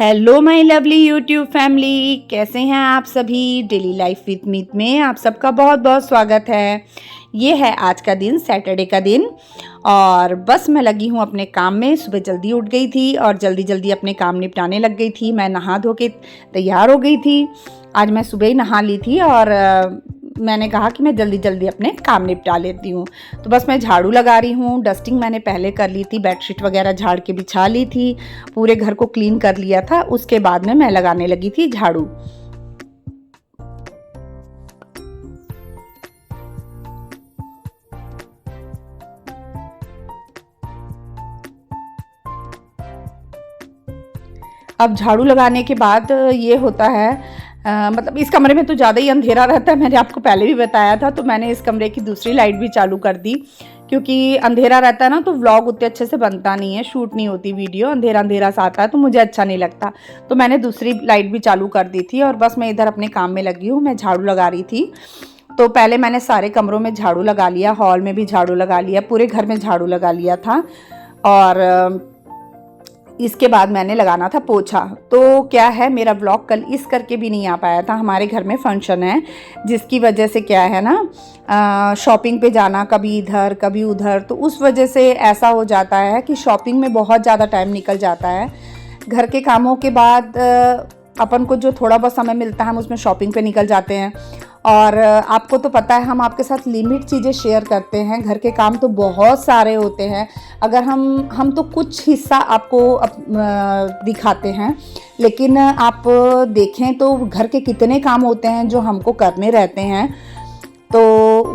Hello my lovely YouTube family, कैसे हैं आप सभी। डेली लाइफ विद मीत में आप सबका बहुत बहुत स्वागत है। ये है आज का दिन, सैटरडे का दिन, और बस मैं लगी हूँ अपने काम में। सुबह जल्दी उठ गई थी और जल्दी जल्दी अपने काम निपटाने लग गई थी। मैं नहा धो के तैयार हो गई थी। आज मैं सुबह ही नहा ली थी और मैंने कहा कि मैं जल्दी जल्दी अपने काम निपटा लेती हूँ। तो बस मैं झाड़ू लगा रही हूँ। डस्टिंग मैंने पहले कर ली थी, बेडशीट वगैरह झाड़ के बिछा ली थी, पूरे घर को क्लीन कर लिया था। उसके बाद में मैं लगाने लगी थी झाड़ू। अब झाड़ू लगाने के बाद ये होता है, मतलब इस कमरे में तो ज़्यादा ही अंधेरा रहता है। मैंने आपको पहले भी बताया था, तो मैंने इस कमरे की दूसरी लाइट भी चालू कर दी, क्योंकि अंधेरा रहता है ना तो व्लॉग उतने अच्छे से बनता नहीं है, शूट नहीं होती वीडियो। अंधेरा अंधेरा सा आता है तो मुझे अच्छा नहीं लगता। तो मैंने दूसरी लाइट भी चालू कर दी थी और बस मैं इधर अपने काम में लगी हूँ। मैं झाड़ू लगा रही थी। तो पहले मैंने सारे कमरों में झाड़ू लगा लिया, हॉल में भी झाड़ू लगा लिया, पूरे घर में झाड़ू लगा लिया था। और इसके बाद मैंने लगाना था पोछा। तो क्या है, मेरा व्लॉग कल इस करके भी नहीं आ पाया था। हमारे घर में फंक्शन है, जिसकी वजह से क्या है ना, शॉपिंग पे जाना, कभी इधर कभी उधर, तो उस वजह से ऐसा हो जाता है कि शॉपिंग में बहुत ज़्यादा टाइम निकल जाता है। घर के कामों के बाद अपन को जो थोड़ा बहुत समय मिलता है हम उसमें शॉपिंग पे निकल जाते हैं। और आपको तो पता है, हम आपके साथ लिमिट चीज़ें शेयर करते हैं। घर के काम तो बहुत सारे होते हैं। अगर हम तो कुछ हिस्सा आपको दिखाते हैं, लेकिन आप देखें तो घर के कितने काम होते हैं जो हमको करने रहते हैं। तो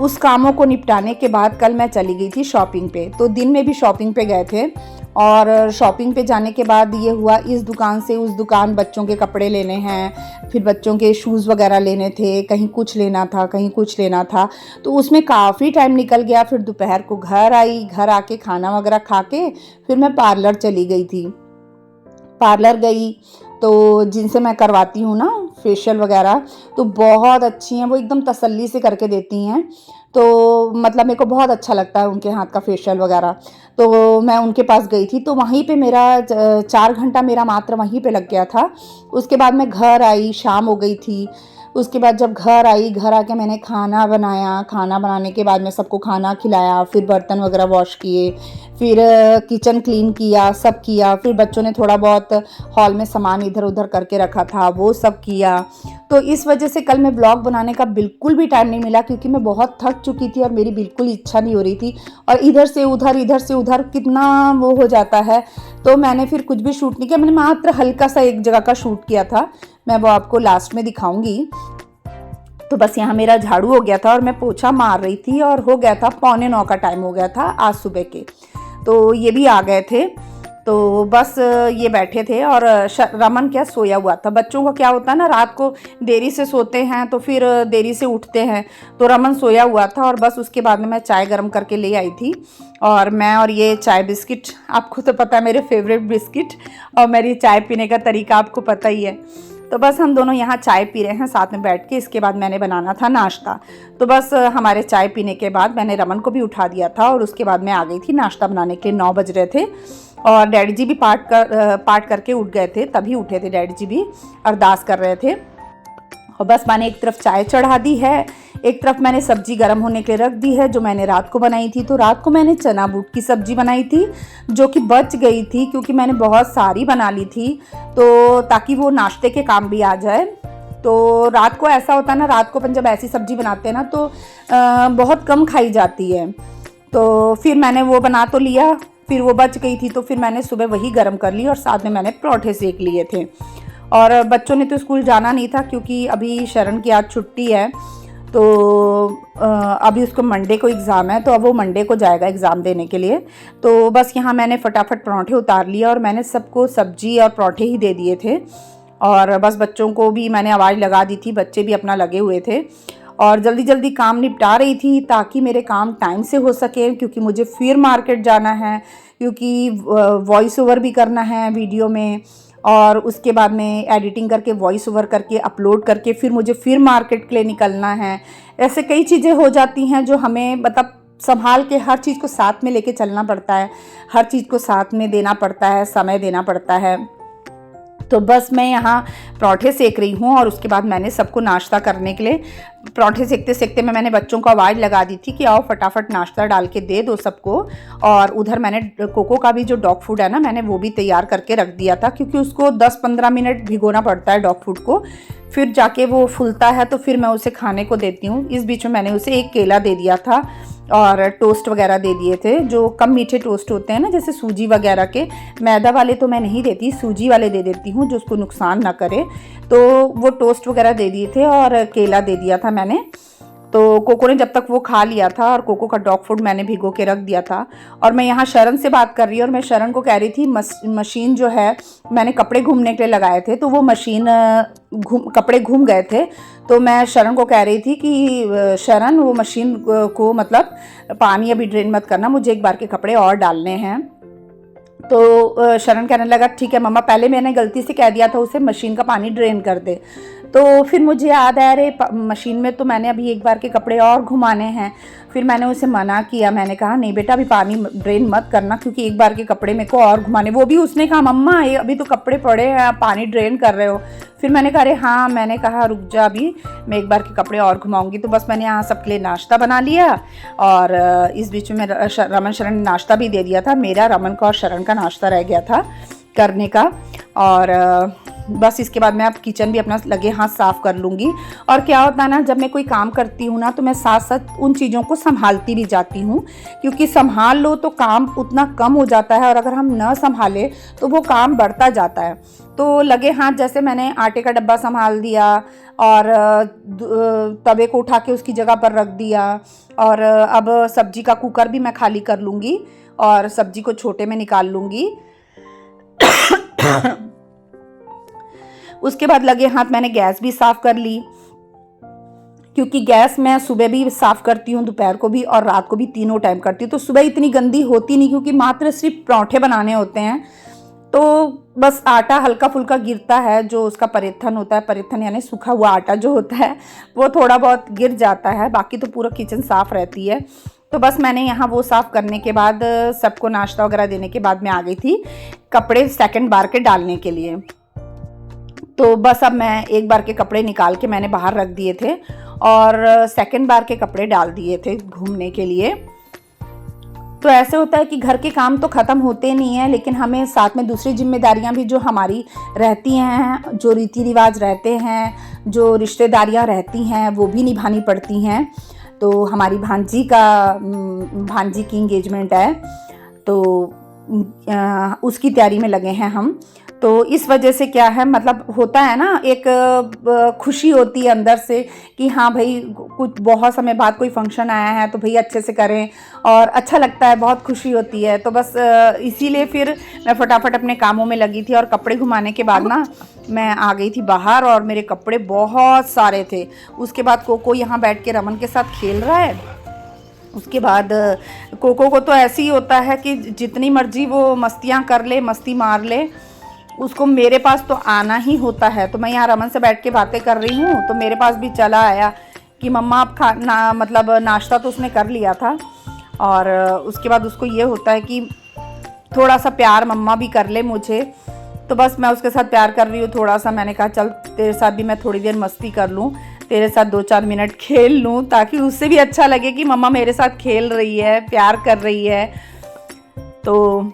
उस कामों को निपटाने के बाद कल मैं चली गई थी शॉपिंग पे। तो दिन में भी शॉपिंग पे गए थे, और शॉपिंग पे जाने के बाद ये हुआ, इस दुकान से उस दुकान बच्चों के कपड़े लेने हैं, फिर बच्चों के शूज़ वगैरह लेने थे, कहीं कुछ लेना था, कहीं कुछ लेना था। तो उसमें काफ़ी टाइम निकल गया। फिर दोपहर को घर आई, घर आके खाना वगैरह खा के फिर मैं पार्लर चली गई थी। पार्लर गई तो जिनसे मैं करवाती हूँ ना फेशियल वगैरह, तो बहुत अच्छी हैं वो, एकदम तसल्ली से करके देती हैं। तो मतलब मेरे को बहुत अच्छा लगता है उनके हाथ का फेशियल वगैरह। तो मैं उनके पास गई थी, तो वहीं पे मेरा 4 घंटा मेरा मात्र वहीं पे लग गया था। उसके बाद मैं घर आई, शाम हो गई थी। उसके बाद जब घर आई, घर आके मैंने खाना बनाया। खाना बनाने के बाद मैं सबको खाना खिलाया, फिर बर्तन वगैरह वॉश किए, फिर किचन क्लीन किया, सब किया। फिर बच्चों ने थोड़ा बहुत हॉल में सामान इधर उधर करके रखा था, वो सब किया। तो इस वजह से कल मैं ब्लॉग बनाने का बिल्कुल भी टाइम नहीं मिला, क्योंकि मैं बहुत थक चुकी थी और मेरी बिल्कुल इच्छा नहीं हो रही थी। और इधर से उधर कितना वो हो जाता है। तो मैंने फिर कुछ भी शूट नहीं किया। मैंने मात्र हल्का सा एक जगह का शूट किया था, मैं वो आपको लास्ट में दिखाऊंगी। तो बस यहाँ मेरा झाड़ू हो गया था और मैं पोछा मार रही थी, और हो गया था 8:45 का टाइम हो गया था आज सुबह के। तो ये भी आ गए थे। तो बस ये बैठे थे, और रमन क्या सोया हुआ था। बच्चों का क्या होता है ना, रात को देरी से सोते हैं तो फिर देरी से उठते हैं। तो रमन सोया हुआ था, और बस उसके बाद में मैं चाय गर्म करके ले आई थी। और मैं और ये चाय बिस्किट, आपको तो पता है मेरे फेवरेट बिस्किट, और मेरी चाय पीने का तरीका आपको पता ही है। तो बस हम दोनों यहाँ चाय पी रहे हैं साथ में बैठ के। इसके बाद मैंने बनाना था नाश्ता। तो बस हमारे चाय पीने के बाद मैंने रमन को भी उठा दिया था, और उसके बाद मैं आ गई थी नाश्ता बनाने के लिए। 9 बज रहे थे, और डैडी जी भी पाठ करके उठ गए थे, तभी उठे थे डैडी जी भी, अरदास कर रहे थे। और बस मैंने एक तरफ चाय चढ़ा दी है, एक तरफ मैंने सब्जी गर्म होने के लिए रख दी है, जो मैंने रात को बनाई थी। तो रात को मैंने चना बूट की सब्जी बनाई थी, जो कि बच गई थी, क्योंकि मैंने बहुत सारी बना ली थी, तो ताकि वो नाश्ते के काम भी आ जाए। तो रात को ऐसा होता है ना, रात को अपन जब ऐसी सब्जी बनाते हैं ना तो बहुत कम खाई जाती है। तो फिर मैंने वो बना तो लिया, फिर वो बच गई थी, तो फिर मैंने सुबह वही गर्म कर ली, और साथ में मैंने पराठे सेक लिए थे। और बच्चों ने तो स्कूल जाना नहीं था, क्योंकि अभी शरण की आज छुट्टी है। तो अभी उसको मंडे को एग्ज़ाम है, तो अब वो मंडे को जाएगा एग्ज़ाम देने के लिए। तो बस यहाँ मैंने फटाफट पराठे उतार लिए, और मैंने सबको सब्जी और पराठे ही दे दिए थे। और बस बच्चों को भी मैंने आवाज़ लगा दी थी, बच्चे भी अपना लगे हुए थे। और जल्दी जल्दी काम निपटा रही थी, ताकि मेरे काम टाइम से हो सके, क्योंकि मुझे फिर मार्केट जाना है, क्योंकि वॉइस ओवर भी करना है वीडियो में, और उसके बाद में एडिटिंग करके वॉइस ओवर करके अपलोड करके फिर मुझे फिर मार्केट के लिए निकलना है। ऐसे कई चीज़ें हो जाती हैं जो हमें मतलब संभाल के हर चीज़ को साथ में लेके चलना पड़ता है, हर चीज़ को साथ में देना पड़ता है, समय देना पड़ता है। तो बस मैं यहाँ पराठे सेक रही हूँ और उसके बाद मैंने सबको नाश्ता करने के लिए पराठे सेकते सेकते मैंने बच्चों को आवाज़ लगा दी थी कि आओ फटाफट नाश्ता डाल के दे दो सबको। और उधर मैंने कोको का भी जो डॉग फूड है ना, मैंने वो भी तैयार करके रख दिया था, क्योंकि उसको 10-15 मिनट भिगोना पड़ता है डॉग फूड को, फिर जाके वो फूलता है तो फिर मैं उसे खाने को देती हूँ। इस बीच में मैंने उसे एक केला दे दिया था और टोस्ट वगैरह दे दिए थे, जो कम मीठे टोस्ट होते हैं ना, जैसे सूजी वगैरह के। मैदा वाले तो मैं नहीं देती, सूजी वाले दे देती हूँ जो उसको नुकसान ना करे। तो वो टोस्ट वगैरह दे दिए थे और केला दे दिया था मैंने। तो कोको ने जब तक वो खा लिया था, और कोको का डॉग फूड मैंने भिगो के रख दिया था। और मैं यहाँ शरण से बात कर रही हूँ और मैं शरण को कह रही थी मशीन जो है, मैंने कपड़े घूमने के लिए लगाए थे तो वो मशीन कपड़े घूम गए थे। तो मैं शरण को कह रही थी कि शरण वो मशीन को मतलब पानी अभी ड्रेन मत करना, मुझे एक बार के कपड़े और डालने हैं। तो शरण कहने लगा ठीक है मम्मा, पहले मैंने गलती से कह दिया था उसे मशीन का पानी ड्रेन कर दे। तो फिर मुझे याद आया, अरे मशीन में तो मैंने अभी एक बार के कपड़े और घुमाने हैं। फिर मैंने उसे मना किया, मैंने कहा नहीं बेटा, अभी पानी ड्रेन मत करना, क्योंकि एक बार के कपड़े मेरे को और घुमाने। वो भी उसने कहा मम्मा ये अभी तो कपड़े पड़े हैं, आप पानी ड्रेन कर रहे हो। फिर मैंने कहा अरे हाँ, मैंने कहा रुक जा, अभी मैं एक बार के कपड़े और घुमाऊंगी। तो बस मैंने यहाँ सबके लिए नाश्ता बना लिया और इस बीच में रमन शरण ने नाश्ता भी दे दिया था। मेरा, रमन का और शरण का नाश्ता रह गया था करने का। और बस इसके बाद मैं अब किचन भी अपना लगे हाथ साफ़ कर लूँगी। और क्या होता है ना, जब मैं कोई काम करती हूँ ना, तो मैं साथ साथ उन चीज़ों को संभालती भी जाती हूँ, क्योंकि संभाल लो तो काम उतना कम हो जाता है, और अगर हम न संभालें तो वो काम बढ़ता जाता है। तो लगे हाथ जैसे मैंने आटे का डब्बा संभाल दिया और तवे को उठा के उसकी जगह पर रख दिया। और अब सब्जी का कुकर भी मैं खाली कर लूँगी और सब्जी को छोटे में निकाल लूँगी। उसके बाद लगे हाथ मैंने गैस भी साफ़ कर ली, क्योंकि गैस मैं सुबह भी साफ़ करती हूँ, दोपहर को भी और रात को भी, तीनों टाइम करती हूँ। तो सुबह इतनी गंदी होती नहीं, क्योंकि मात्र सिर्फ पराठे बनाने होते हैं, तो बस आटा हल्का फुल्का गिरता है, जो उसका परिथन होता है, परिथन यानी सूखा हुआ आटा जो होता है, वो थोड़ा बहुत गिर जाता है, बाकी तो पूरा किचन साफ़ रहती है। तो बस मैंने यहाँ वो साफ़ करने के बाद, सबको नाश्ता वगैरह देने के बाद मैं आ गई थी कपड़े सेकंड बार के डालने के लिए। तो बस अब मैं एक बार के कपड़े निकाल के मैंने बाहर रख दिए थे और सेकंड बार के कपड़े डाल दिए थे घूमने के लिए। तो ऐसे होता है कि घर के काम तो ख़त्म होते नहीं हैं, लेकिन हमें साथ में दूसरी जिम्मेदारियां भी जो हमारी रहती हैं, जो रीति रिवाज रहते हैं, जो रिश्तेदारियां रहती हैं, वो भी निभानी पड़ती हैं। तो हमारी भांजी की इंगेजमेंट है, तो उसकी तैयारी में लगे हैं हम। तो इस वजह से क्या है, मतलब होता है ना, एक खुशी होती है अंदर से कि हाँ भाई, कुछ बहुत समय बाद कोई फंक्शन आया है तो भाई अच्छे से करें, और अच्छा लगता है, बहुत खुशी होती है। तो बस इसीलिए फिर मैं फटाफट अपने कामों में लगी थी। और कपड़े घुमाने के बाद ना मैं आ गई थी बाहर, और मेरे कपड़े बहुत सारे थे। उसके बाद कोको यहाँ बैठ के रमन के साथ खेल रहा है। उसके बाद कोको को तो ऐसे ही होता है कि जितनी मर्जी वो मस्तियाँ कर ले, मस्ती मार ले, उसको मेरे पास तो आना ही होता है। तो मैं यहाँ रमन से बैठ के बातें कर रही हूँ, तो मेरे पास भी चला आया कि मम्मा आप मतलब नाश्ता तो उसने कर लिया था। और उसके बाद उसको ये होता है कि थोड़ा सा प्यार मम्मा भी कर ले मुझे। तो बस मैं उसके साथ प्यार कर रही हूँ थोड़ा सा। मैंने कहा चल तेरे साथ भी मैं थोड़ी देर मस्ती कर लूँ, तेरे साथ 2-4 मिनट खेल लूँ, ताकि उससे भी अच्छा लगे कि मम्मा मेरे साथ खेल रही है, प्यार कर रही है। तो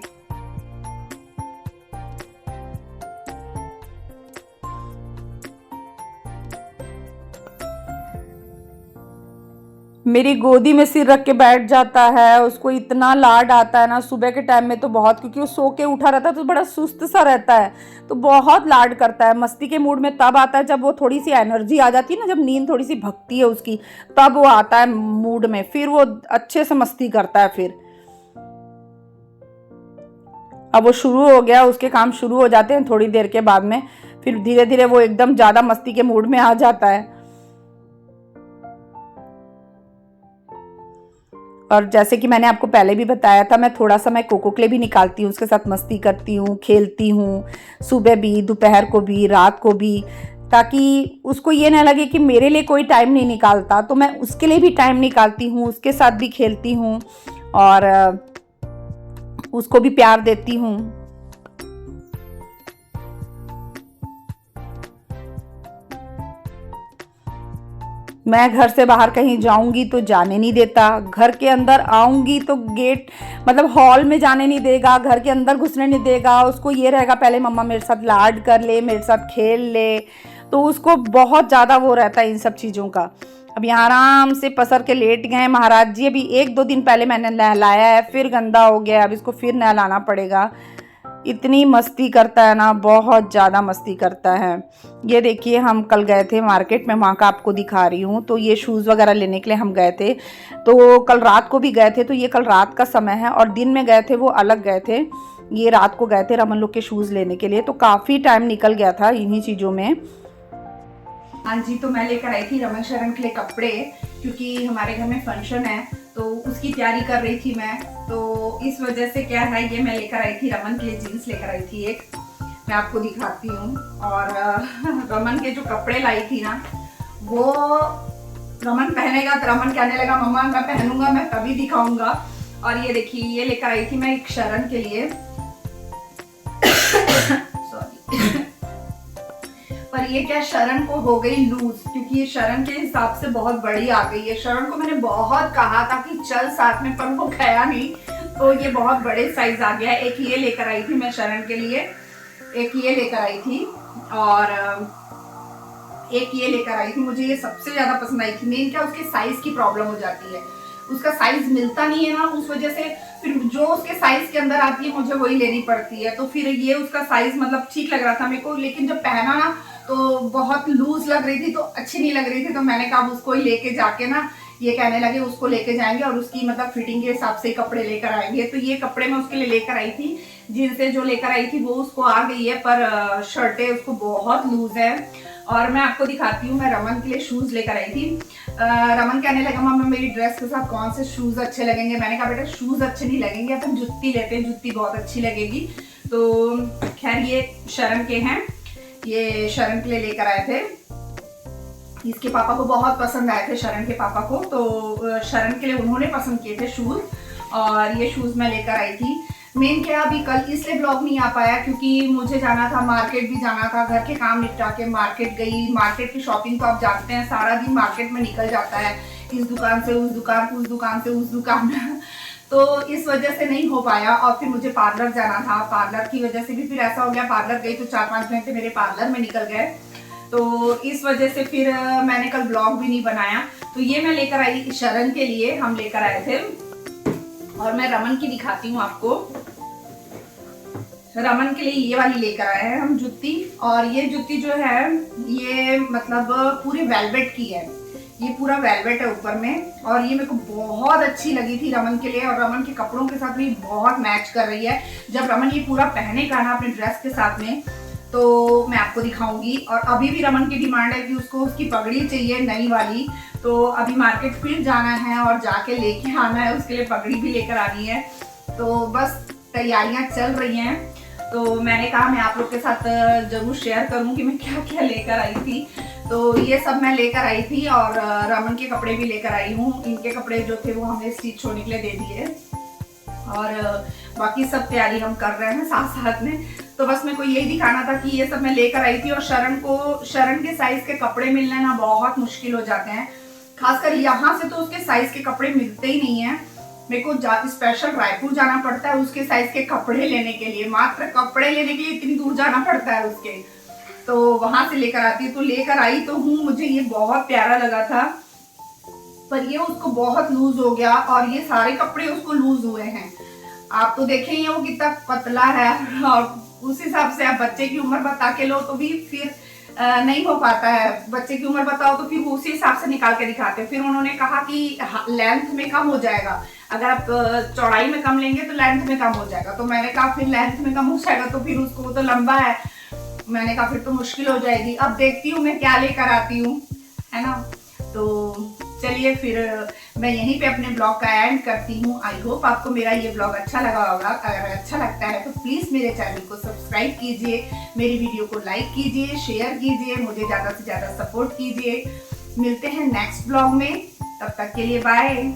मेरी गोदी में सिर रख के बैठ जाता है, उसको इतना लाड आता है ना। सुबह के टाइम में तो बहुत, क्योंकि वो सो के उठा रहता है तो बड़ा सुस्त सा रहता है, तो बहुत लाड करता है। मस्ती के मूड में तब आता है जब वो थोड़ी सी एनर्जी आ जाती है ना, जब नींद थोड़ी सी भगती है उसकी, तब वो आता है मूड में, फिर वो अच्छे से मस्ती करता है। फिर अब वो शुरू हो गया, उसके काम शुरू हो जाते हैं थोड़ी देर के बाद में, फिर धीरे धीरे वो एकदम ज़्यादा मस्ती के मूड में आ जाता है। और जैसे कि मैंने आपको पहले भी बताया था, मैं थोड़ा समय कोको के लिए भी निकालती हूँ, उसके साथ मस्ती करती हूँ, खेलती हूँ, सुबह भी, दोपहर को भी, रात को भी, ताकि उसको ये ना लगे कि मेरे लिए कोई टाइम नहीं निकालता। तो मैं उसके लिए भी टाइम निकालती हूँ, उसके साथ भी खेलती हूँ और उसको भी प्यार देती हूँ। मैं घर से बाहर कहीं जाऊंगी तो जाने नहीं देता, घर के अंदर आऊंगी तो गेट मतलब हॉल में जाने नहीं देगा, घर के अंदर घुसने नहीं देगा। उसको ये रहेगा पहले मम्मा मेरे साथ लाड कर ले, मेरे साथ खेल ले, तो उसको बहुत ज़्यादा वो रहता है इन सब चीज़ों का। अब यहाँ आराम से पसर के लेट गए महाराज जी। अभी 1-2 दिन पहले मैंने नहलाया है, फिर गंदा हो गया, अब इसको फिर नहलाना पड़ेगा। इतनी मस्ती करता है ना, बहुत ज़्यादा मस्ती करता है। ये देखिए हम कल गए थे मार्केट में, वहाँ का आपको दिखा रही हूँ। तो ये शूज़ वगैरह लेने के लिए हम गए थे, तो कल रात को भी गए थे। तो ये कल रात का समय है और दिन में गए थे वो अलग गए थे। ये रात को गए थे रमन लोग के शूज़ लेने के लिए, तो काफ़ी टाइम निकल गया था इन्हीं चीज़ों में। हाँ जी, तो मैं लेकर आई थी रमन शरण के लिए कपड़े, क्योंकि हमारे घर में फंक्शन है तो उसकी तैयारी कर रही थी मैं। तो इस वजह से क्या है, ये मैं लेकर आई थी रमन के लिए जीन्स लेकर आई थी एक, मैं आपको दिखाती हूँ। और रमन के जो कपड़े लाई थी ना, वो रमन पहनेगा तो रमन कहने लगा मम्मा मैं पहनूंगा, मैं तभी दिखाऊंगा। और ये देखिए ये लेकर आई थी मैं एक शरण के लिए पर ये क्या शरण को हो गई लूज, क्योंकि ये शरण के हिसाब से बहुत बड़ी आ गई है। शरण को मैंने बहुत कहा था कि चल साथ में, पर वो गया नहीं, तो ये बहुत बड़े साइज आ गया है। एक ये लेकर आई थी मैं शरण के लिए, एक ये लेकर आई थी और एक ये लेकर आई थी। मुझे ये सबसे ज्यादा पसंद आई थी। मेन क्या उसके साइज की प्रॉब्लम हो जाती है, उसका साइज मिलता नहीं है ना, उस वजह से फिर जो उसके साइज के अंदर आती है मुझे वही लेनी पड़ती है। तो फिर ये उसका साइज मतलब ठीक लग रहा था मेरे को, लेकिन जब पहना ना तो बहुत लूज लग रही थी, तो अच्छी नहीं लग रही थी। तो मैंने कहा उसको ही लेके जाके ना, ये कहने लगे उसको लेके जाएंगे और उसकी मतलब फिटिंग के हिसाब से कपड़े लेकर आएंगे। तो ये कपड़े मैं उसके लिए लेकर आई थी, जीन्सें जो लेकर आई थी वो उसको आ गई है, पर शर्टें उसको बहुत लूज है। और मैं आपको दिखाती हूँ, मैं रमन के लिए शूज लेकर आई थी। रमन कहने लगा मम्मा मेरी ड्रेस के साथ कौन से शूज अच्छे लगेंगे। मैंने कहा बेटा शूज अच्छे नहीं लगेंगे, अपन जुत्ती लेते हैं, जुत्ती बहुत अच्छी लगेगी। तो खैर ये शरण के हैं, ये शरण के लिए लेकर आए थे। इसके पापा को बहुत पसंद आए थे शरण के पापा को, तो शरण के लिए उन्होंने पसंद किए थे शूज, और ये शूज मैं लेकर आई थी। मेन क्या अभी कल इसलिए ब्लॉग नहीं आ पाया क्योंकि मुझे जाना था, मार्केट भी जाना था, घर के काम निपटा के मार्केट गई। मार्केट की शॉपिंग तो आप जानते हैं सारा दिन मार्केट में निकल जाता है, इस दुकान से उस दुकान, उस दुकान से उस दुकान तो इस वजह से नहीं हो पाया। और फिर मुझे पार्लर जाना था, पार्लर की वजह से भी फिर ऐसा हो गया, पार्लर गई तो 4-5 घंटे मेरे पार्लर में निकल गए। तो इस वजह से फिर मैंने कल ब्लॉग भी नहीं बनाया। तो ये मैं लेकर आई शरण के लिए, हम लेकर आए थे। और मैं रमन की दिखाती हूँ आपको। रमन के लिए ये वाली लेकर आए हैं हम जुत्ती, और ये जुत्ती जो है ये मतलब पूरे वेलवेट की है, ये पूरा वेलवेट है ऊपर में। और ये मेरे को बहुत अच्छी लगी थी रमन के लिए, और रमन के कपड़ों के साथ भी बहुत मैच कर रही है। जब रमन ये पूरा पहनेगा ना अपने ड्रेस के साथ में तो मैं आपको दिखाऊंगी। और अभी भी रमन की डिमांड है कि उसको उसकी पगड़ी चाहिए नई वाली, तो अभी मार्केट फिर जाना है और जाके लेके आना है, उसके लिए पगड़ी भी लेकर आनी है। तो बस तैयारियां चल रही हैं। तो मैंने कहा मैं आप लोग के साथ जरूर शेयर करूं कि मैं क्या क्या लेकर आई थी। तो ये सब मैं लेकर आई थी, और रमन के कपड़े भी लेकर आई हूँ। इनके कपड़े जो थे वो हमने स्टिच होने के लिए दे दिए, और बाकी सब तैयारी हम कर रहे हैं साथ साथ में। तो बस मेरे को यही दिखाना था कि ये सब मैं लेकर आई थी। और शरण के साइज के कपड़े मिलने ना बहुत मुश्किल हो जाते हैं, खासकर यहाँ से तो उसके साइज के कपड़े मिलते ही नहीं है। मेरे को स्पेशल रायपुर जाना पड़ता है उसके साइज के कपड़े लेने के लिए, मात्र कपड़े लेने के लिए इतनी दूर जाना पड़ता है उसके। तो वहां से लेकर आती है, तो लेकर आई तो हूँ, मुझे ये बहुत प्यारा लगा था, पर ये उसको बहुत लूज हो गया, और ये सारे कपड़े उसको लूज हुए हैं। आप तो देखे ही वो कितना पतला है, और उस हिसाब से आप बच्चे की उम्र बता के लो तो भी फिर नहीं हो पाता है। बच्चे की उम्र बताओ तो फिर वो उसी हिसाब से निकाल के दिखाते हैं। फिर उन्होंने कहा कि लेंथ में कम हो जाएगा, अगर आप चौड़ाई में कम लेंगे तो लेंथ में कम हो जाएगा। तो मैंने कहा फिर लेंथ में कम हो जाएगा तो फिर उसको तो लंबा है, मैंने कहा फिर तो मुश्किल हो जाएगी। अब देखती हूँ मैं क्या लेकर आती हूँ, है ना। तो चलिए फिर मैं यहीं पे अपने ब्लॉग का एंड करती हूँ। आई होप आपको मेरा ये ब्लॉग अच्छा लगा होगा। अगर अच्छा लगता है तो प्लीज़ मेरे चैनल को सब्सक्राइब कीजिए, मेरी वीडियो को लाइक कीजिए, शेयर कीजिए, मुझे ज़्यादा से ज़्यादा सपोर्ट कीजिए। मिलते हैं नेक्स्ट ब्लॉग में, तब तक के लिए बाय।